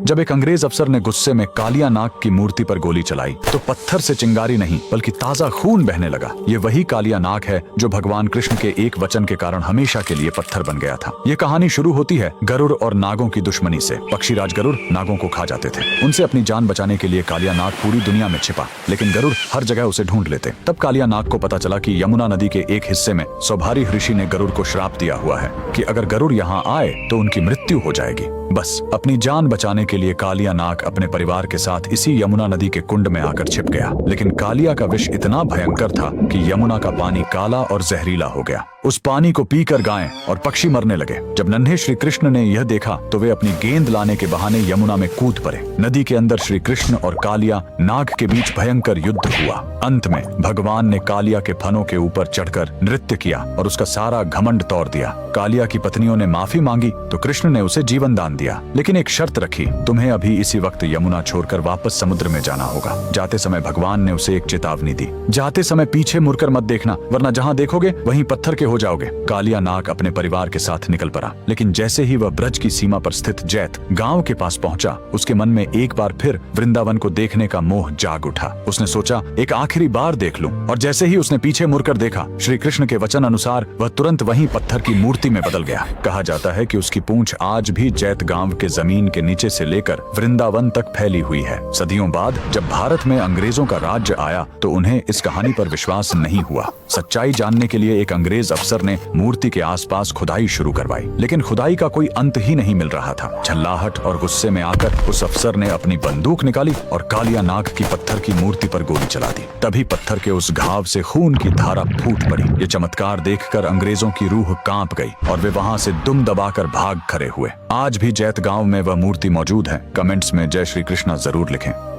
जब एक अंग्रेज अफसर ने गुस्से में कालिया नाग की मूर्ति पर गोली चलाई तो पत्थर से चिंगारी नहीं बल्कि ताजा खून बहने लगा। ये वही कालिया नाग है जो भगवान कृष्ण के एक वचन के कारण हमेशा के लिए पत्थर बन गया था। ये कहानी शुरू होती है गरुड़ और नागों की दुश्मनी से। पक्षीराज गरुड़ नागों को खा जाते थे। उनसे अपनी जान बचाने के लिए कालिया नाग पूरी दुनिया में छिपा, लेकिन गरुड़ हर जगह उसे ढूंढ लेते। तब कालिया नाग को पता चला कि यमुना नदी के एक हिस्से में सौभारी ऋषि ने गरुड़ को श्राप दिया हुआ है कि अगर गरुड़ यहाँ आए तो उनकी मृत्यु हो जाएगी। बस अपनी जान बचाने के लिए कालिया नाग अपने परिवार के साथ इसी यमुना नदी के कुंड में आकर छिप गया। लेकिन कालिया का विष इतना भयंकर था कि यमुना का पानी काला और जहरीला हो गया। उस पानी को पीकर गायें और पक्षी मरने लगे। जब नन्हे श्री कृष्ण ने यह देखा तो वे अपनी गेंद लाने के बहाने यमुना में कूद पड़े। नदी के अंदर श्री कृष्ण और कालिया नाग के बीच भयंकर युद्ध हुआ। अंत में भगवान ने कालिया के फनों के ऊपर चढ़कर नृत्य किया और उसका सारा घमंड तोड़ दिया। कालिया की पत्नियों ने माफी मांगी तो कृष्ण ने उसे जीवन दान दिया, लेकिन एक शर्त रखी, तुम्हें अभी इसी वक्त यमुना छोड़कर वापस समुद्र में जाना होगा। जाते समय भगवान ने उसे एक चेतावनी दी, जाते समय पीछे मुड़कर मत देखना, वरना जहाँ देखोगे वहीं पत्थर के हो जाओगे। कालिया नाग अपने परिवार के साथ निकल पड़ा, लेकिन जैसे ही वह ब्रज की सीमा पर स्थित जैत गांव के पास पहुंचा, उसके मन में एक बार फिर वृंदावन को देखने का मोह जाग उठा। उसने सोचा एक आखिरी बार देख लूं, और जैसे ही उसने पीछे मुड़कर देखा, श्री कृष्ण के वचन अनुसार वह तुरंत वहीं पत्थर की मूर्ति में बदल गया। कहा जाता है कि उसकी पूंछ आज भी जैत गांव के जमीन के नीचे से लेकर वृंदावन तक फैली हुई है। सदियों बाद जब भारत में अंग्रेजों का राज्य आया तो उन्हें इस कहानी पर विश्वास नहीं हुआ। सच्चाई जानने के लिए एक अंग्रेज अफसर ने मूर्ति के आसपास खुदाई शुरू करवाई, लेकिन खुदाई का कोई अंत ही नहीं मिल रहा था। झल्लाहट और गुस्से में आकर उस अफसर ने अपनी बंदूक निकाली और कालिया नाग की पत्थर की मूर्ति पर गोली चला दी। तभी पत्थर के उस घाव से खून की धारा फूट पड़ी। ये चमत्कार देखकर अंग्रेजों की रूह कांप गई और वे वहां से दुम दबाकर भाग खड़े हुए। आज भी जैत गांव में वह मूर्ति मौजूद है। कमेंट्स में जय श्री कृष्णा जरूर लिखें।